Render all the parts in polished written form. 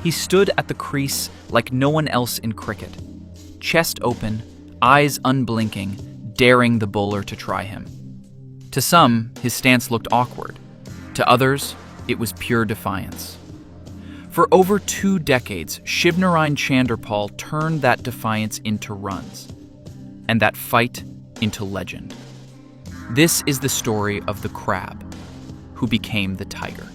He stood at the crease like no one else in cricket, chest open, eyes unblinking, daring the bowler to try him. To some, his stance looked awkward. To others, it was pure defiance. For over 2 decades, Shivnarine Chander Pal turned that defiance into runs, and that fight into legend. This is the story of the crab, who became the tiger.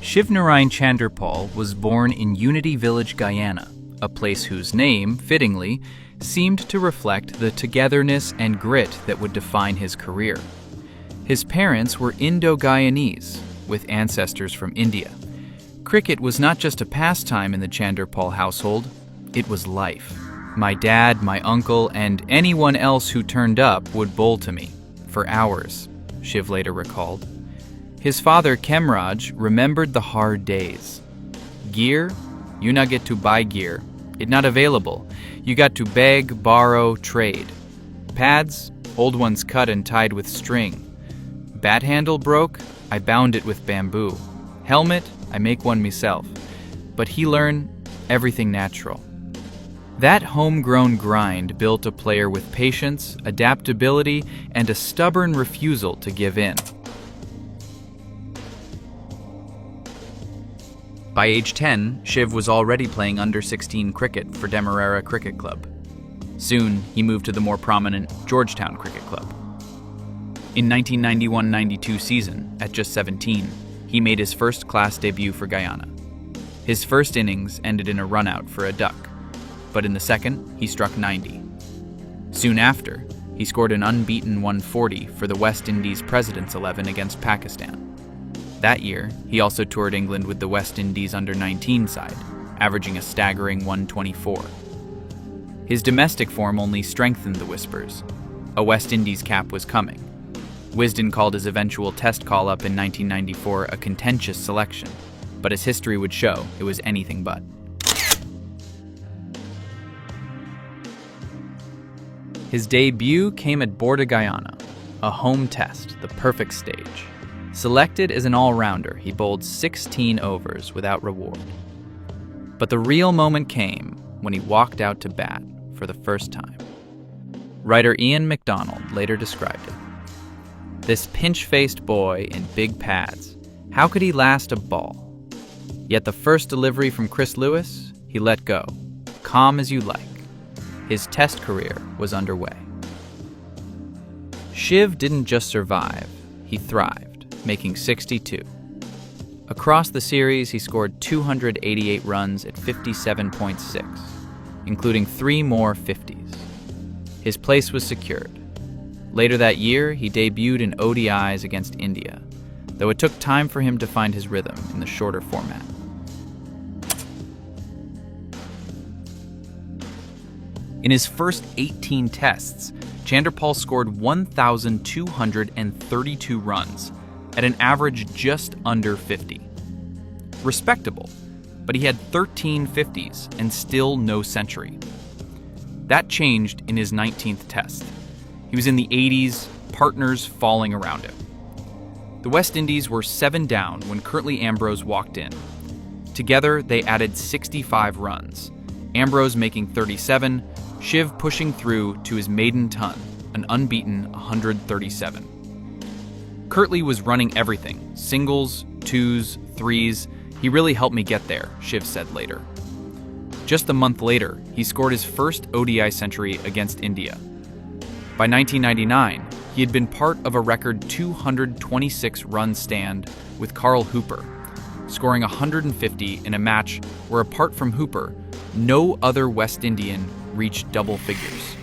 Shivnarine Chander Pal was born in Unity Village, Guyana, a place whose name, fittingly, seemed to reflect the togetherness and grit that would define his career. His parents were Indo-Guyanese, with ancestors from India. Cricket was not just a pastime in the Chander Pal household, it was life. My dad, my uncle, and anyone else who turned up would bowl to me, for hours, Shiv later recalled. His father, Kemraj, remembered the hard days. Gear? You not get to buy gear. It not available. You got to beg, borrow, trade. Pads? Old ones cut and tied with string. Bat handle broke? I bound it with bamboo. Helmet? I make one myself. But he learn everything natural. That homegrown grind built a player with patience, adaptability, and a stubborn refusal to give in. By age 10, Shiv was already playing under-16 cricket for Demerara Cricket Club. Soon, he moved to the more prominent Georgetown Cricket Club. In 1991-92 season, at just 17, he made his first-class debut for Guyana. His first innings ended in a run-out for a duck, but in the second, he struck 90. Soon after, he scored an unbeaten 140 for the West Indies President's 11 against Pakistan. That year, he also toured England with the West Indies under-19 side, averaging a staggering 124. His domestic form only strengthened the whispers. A West Indies cap was coming. Wisden called his eventual test call-up in 1994 a contentious selection, but as history would show, it was anything but. His debut came at Border Guyana, a home test, the perfect stage. Selected as an all-rounder, he bowled 16 overs without reward. But the real moment came when he walked out to bat for the first time. Writer Ian MacDonald later described it. This pinch-faced boy in big pads, how could he last a ball? Yet the first delivery from Chris Lewis, he let go, calm as you like. His test career was underway. Shiv didn't just survive, he thrived, making 62. Across the series, he scored 288 runs at 57.6, including 3 more 50s. His place was secured. Later that year, he debuted in ODIs against India, though it took time for him to find his rhythm in the shorter format. In his first 18 tests, Chander Pal scored 1,232 runs, at an average just under 50. Respectable, but he had 13 50s and still no century. That changed in his 19th test. He was in the 80s, partners falling around him. The West Indies were 7 down when Curtly Ambrose walked in. Together, they added 65 runs, Ambrose making 37, Shiv pushing through to his maiden ton, an unbeaten 137. Curtly was running everything, singles, twos, threes. He really helped me get there, Shiv said later. Just a month later, he scored his first ODI century against India. By 1999, he had been part of a record 226-run stand with Carl Hooper, scoring 150 in a match where, apart from Hooper, no other West Indian reached double figures.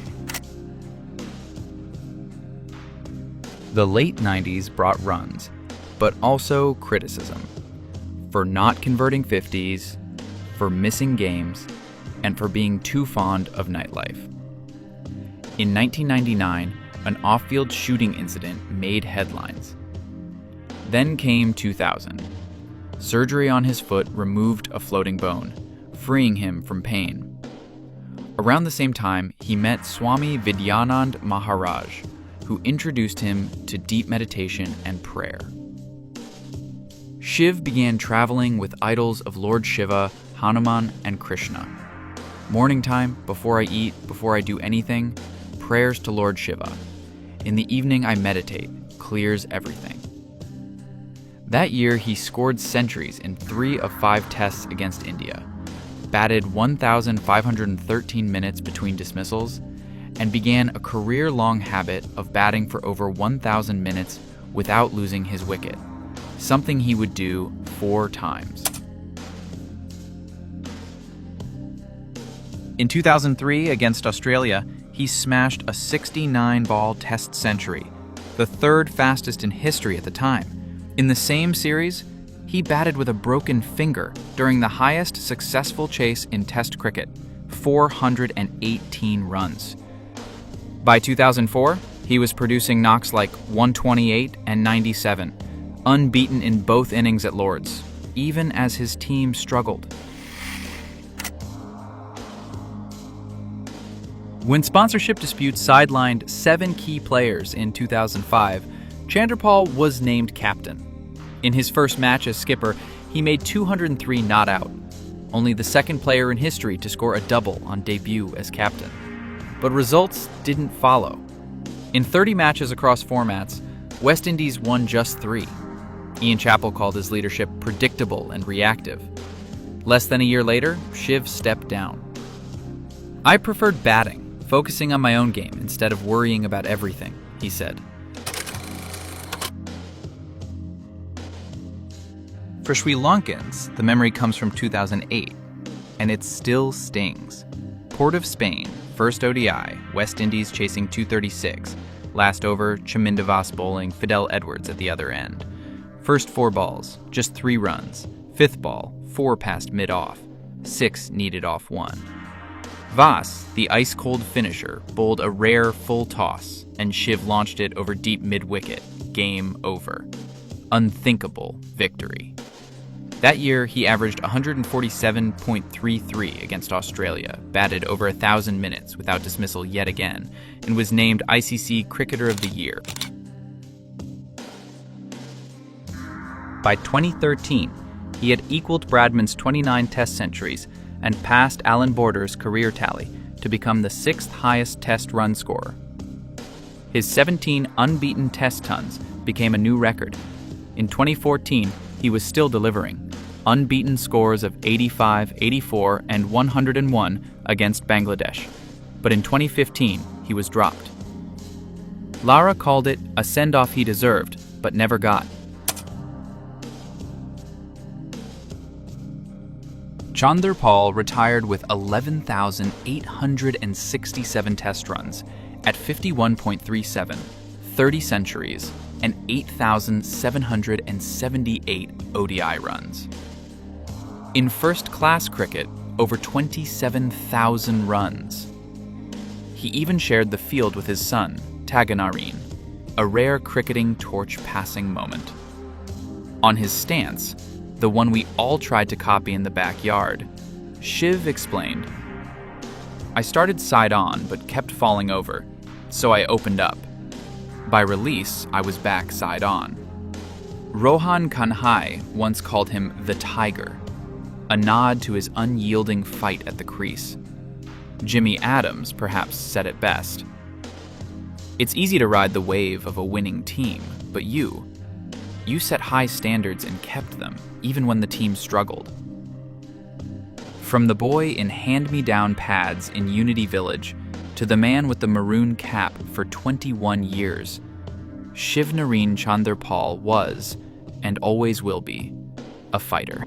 The late 90s brought runs, but also criticism. For not converting 50s, for missing games, and for being too fond of nightlife. In 1999, an off-field shooting incident made headlines. Then came 2000. Surgery on his foot removed a floating bone, freeing him from pain. Around the same time, he met Swami Vidyanand Maharaj, who introduced him to deep meditation and prayer. Shiv began traveling with idols of Lord Shiva, Hanuman, and Krishna. Morning time, before I eat, before I do anything, prayers to Lord Shiva. In the evening, I meditate, clears everything. That year, he scored centuries in 3 of 5 tests against India, batted 1,513 minutes between dismissals, and began a career-long habit of batting for over 1,000 minutes without losing his wicket, something he would do 4 times. In 2003, against Australia, he smashed a 69-ball test century, the 3rd fastest in history at the time. In the same series, he batted with a broken finger during the highest successful chase in Test cricket, 418 runs. By 2004, he was producing knocks like 128 and 97, unbeaten in both innings at Lord's, even as his team struggled. When sponsorship disputes sidelined 7 key players in 2005, Chander Pal was named captain. In his first match as skipper, he made 203 not out, only the 2nd player in history to score a double on debut as captain. But results didn't follow. In 30 matches across formats, West Indies won just 3. Ian Chappell called his leadership predictable and reactive. Less than a year later, Shiv stepped down. "I preferred batting, focusing on my own game instead of worrying about everything," he said. For Sri Lankans, the memory comes from 2008, and it still stings. Port of Spain, first ODI, West Indies chasing 236. Last over, Chamindavas bowling, Fidel Edwards at the other end. First 4 balls, just 3 runs. 5th ball, 4 passed mid-off. 6 needed off 1. Vas, the ice-cold finisher, bowled a rare full toss, and Shiv launched it over deep mid-wicket. Game over. Unthinkable victory. That year, he averaged 147.33 against Australia, batted over 1,000 minutes without dismissal yet again, and was named ICC Cricketer of the Year. By 2013, he had equaled Bradman's 29 Test centuries and passed Alan Border's career tally to become the 6th highest Test run scorer. His 17 unbeaten Test tons became a new record. In 2014, he was still delivering, unbeaten scores of 85, 84, and 101 against Bangladesh. But in 2015, he was dropped. Lara called it a send-off he deserved, but never got. Chander Pal retired with 11,867 test runs at 51.37, 30 centuries, and 8,778 ODI runs. In first-class cricket, over 27,000 runs. He even shared the field with his son, Taganareen, a rare cricketing torch-passing moment. On his stance, the one we all tried to copy in the backyard, Shiv explained, "I started side-on but kept falling over, so I opened up. By release, I was back side-on." Rohan Kanhai once called him the Tiger, a nod to his unyielding fight at the crease. Jimmy Adams perhaps said it best. "It's easy to ride the wave of a winning team, but you set high standards and kept them, even when the team struggled." From the boy in hand-me-down pads in Unity Village to the man with the maroon cap for 21 years, Shivnarine Chander Pal was, and always will be, a fighter.